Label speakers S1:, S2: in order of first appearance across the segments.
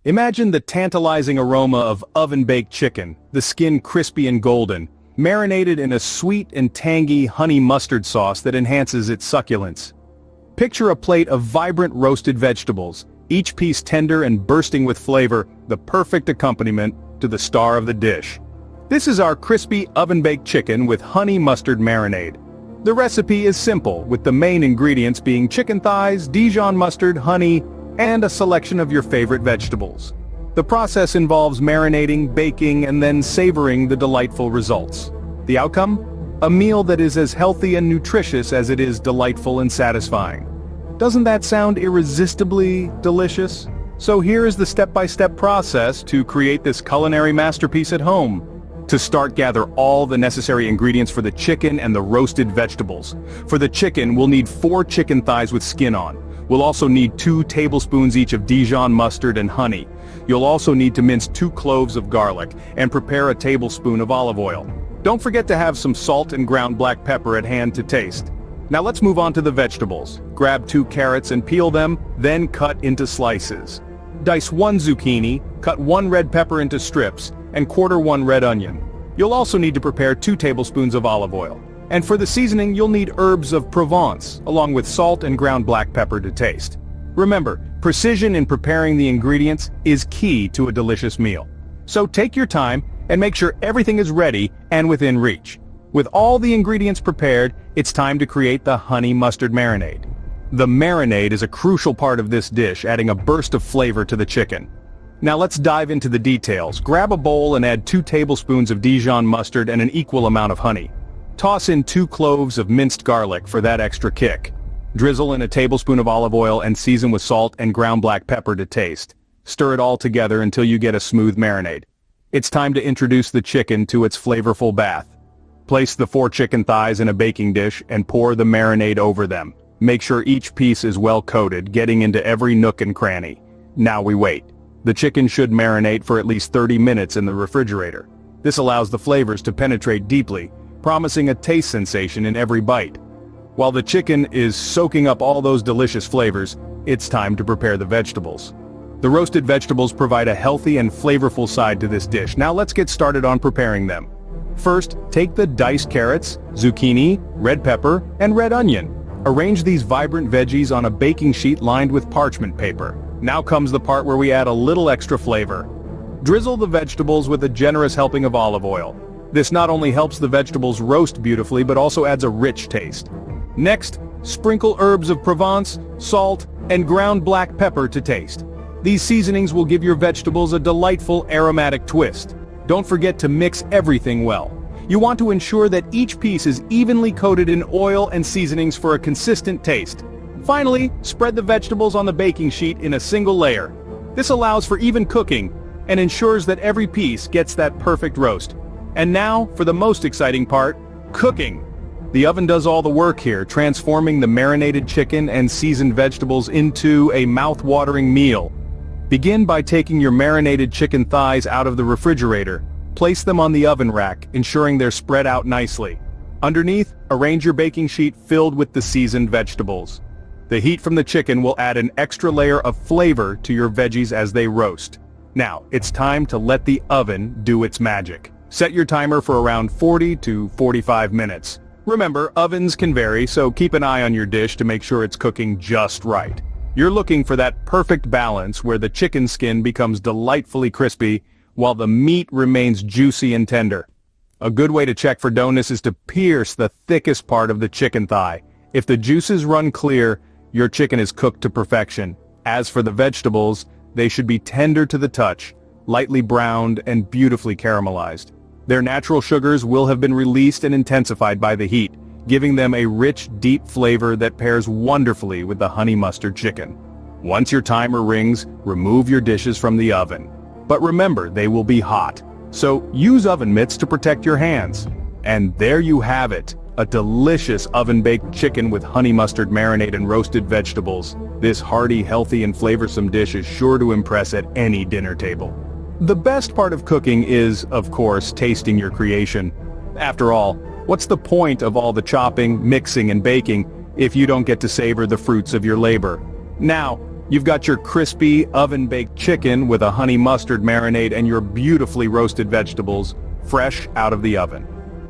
S1: Imagine the tantalizing aroma of oven-baked chicken, the skin crispy and golden, marinated in a sweet and tangy honey mustard sauce that enhances its succulence. Picture a plate of vibrant roasted vegetables, each piece tender and bursting with flavor, the perfect accompaniment to the star of the dish. This is our crispy oven-baked chicken with honey mustard marinade. The recipe is simple, with the main ingredients being chicken thighs, Dijon mustard, honey, and a selection of your favorite vegetables. The process involves marinating, baking, and then savoring the delightful results. The outcome? A meal that is as healthy and nutritious as it is delightful and satisfying. Doesn't that sound irresistibly delicious? So here is the step-by-step process to create this culinary masterpiece at home. To start, gather all the necessary ingredients for the chicken and the roasted vegetables. For the chicken, we'll need 4 chicken thighs with skin on. We'll also need 2 tablespoons each of Dijon mustard and honey. You'll also need to mince 2 cloves of garlic and prepare a tablespoon of olive oil. Don't forget to have some salt and ground black pepper at hand to taste. Now let's move on to the vegetables. Grab 2 carrots and peel them, then cut into slices. Dice 1 zucchini, cut 1 red pepper into strips, and quarter 1 red onion. You'll also need to prepare 2 tablespoons of olive oil. And for the seasoning, you'll need herbs of Provence, along with salt and ground black pepper to taste. Remember, precision in preparing the ingredients is key to a delicious meal. So take your time and make sure everything is ready and within reach. With all the ingredients prepared, it's time to create the honey mustard marinade. The marinade is a crucial part of this dish, adding a burst of flavor to the chicken. Now let's dive into the details. Grab a bowl and add 2 tablespoons of Dijon mustard and an equal amount of honey. Toss in 2 cloves of minced garlic for that extra kick. Drizzle in a tablespoon of olive oil and season with salt and ground black pepper to taste. Stir it all together until you get a smooth marinade. It's time to introduce the chicken to its flavorful bath. Place the 4 chicken thighs in a baking dish and pour the marinade over them. Make sure each piece is well coated, getting into every nook and cranny. Now we wait. The chicken should marinate for at least 30 minutes in the refrigerator. This allows the flavors to penetrate deeply, promising a taste sensation in every bite. While the chicken is soaking up all those delicious flavors, it's time to prepare the vegetables. The roasted vegetables provide a healthy and flavorful side to this dish. Now let's get started on preparing them. First, take the diced carrots, zucchini, red pepper, and red onion. Arrange these vibrant veggies on a baking sheet lined with parchment paper. Now comes the part where we add a little extra flavor. Drizzle the vegetables with a generous helping of olive oil. This not only helps the vegetables roast beautifully but also adds a rich taste. Next, sprinkle herbs of Provence, salt, and ground black pepper to taste. These seasonings will give your vegetables a delightful aromatic twist. Don't forget to mix everything well. You want to ensure that each piece is evenly coated in oil and seasonings for a consistent taste. Finally, spread the vegetables on the baking sheet in a single layer. This allows for even cooking and ensures that every piece gets that perfect roast. And now, for the most exciting part, cooking. The oven does all the work here, transforming the marinated chicken and seasoned vegetables into a mouth-watering meal. Begin by taking your marinated chicken thighs out of the refrigerator. Place them on the oven rack, ensuring they're spread out nicely. Underneath, arrange your baking sheet filled with the seasoned vegetables. The heat from the chicken will add an extra layer of flavor to your veggies as they roast. Now, it's time to let the oven do its magic. Set your timer for around 40 to 45 minutes. Remember, ovens can vary, so keep an eye on your dish to make sure it's cooking just right. You're looking for that perfect balance where the chicken skin becomes delightfully crispy, while the meat remains juicy and tender. A good way to check for doneness is to pierce the thickest part of the chicken thigh. If the juices run clear, your chicken is cooked to perfection. As for the vegetables, they should be tender to the touch, lightly browned and beautifully caramelized. Their natural sugars will have been released and intensified by the heat, giving them a rich, deep flavor that pairs wonderfully with the honey mustard chicken. Once your timer rings, remove your dishes from the oven. But remember, they will be hot, so use oven mitts to protect your hands. And there you have it, a delicious oven-baked chicken with honey mustard marinade and roasted vegetables. This hearty, healthy, and flavorsome dish is sure to impress at any dinner table. The best part of cooking is, of course, tasting your creation. After all, what's the point of all the chopping, mixing, and baking if you don't get to savor the fruits of your labor? Now, You've got your crispy, oven-baked chicken with a honey mustard marinade and your beautifully roasted vegetables, fresh out of the oven.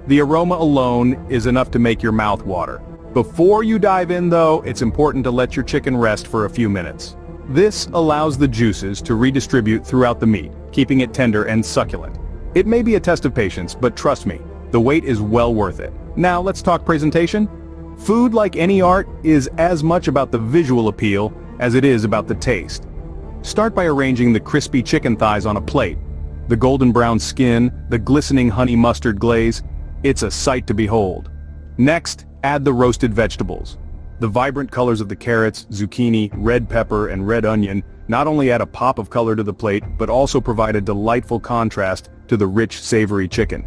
S1: The aroma alone is enough to make your mouth water. Before you dive in though, it's important to let your chicken rest for a few minutes. This allows the juices to redistribute throughout the meat, keeping it tender and succulent. It may be a test of patience, but trust me, the wait is well worth it. Now let's talk presentation. Food, like any art, is as much about the visual appeal as it is about the taste. Start by arranging the crispy chicken thighs on a plate. The golden brown skin, the glistening honey mustard glaze, it's a sight to behold. Next, add the roasted vegetables. The vibrant colors of the carrots, zucchini, red pepper, and red onion not only add a pop of color to the plate, but also provide a delightful contrast to the rich, savory chicken.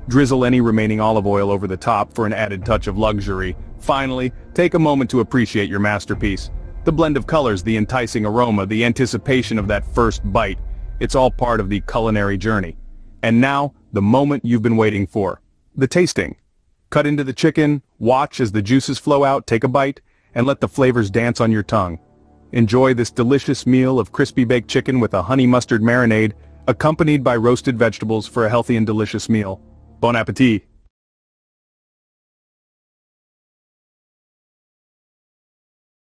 S1: Drizzle any remaining olive oil over the top for an added touch of luxury. Finally, take a moment to appreciate your masterpiece. The blend of colors, the enticing aroma, the anticipation of that first bite. It's all part of the culinary journey. And now, the moment you've been waiting for. The tasting. Cut into the chicken, watch as the juices flow out, take a bite, and let the flavors dance on your tongue. Enjoy this delicious meal of crispy baked chicken with a honey mustard marinade, accompanied by roasted vegetables for a healthy and delicious meal. Bon appétit!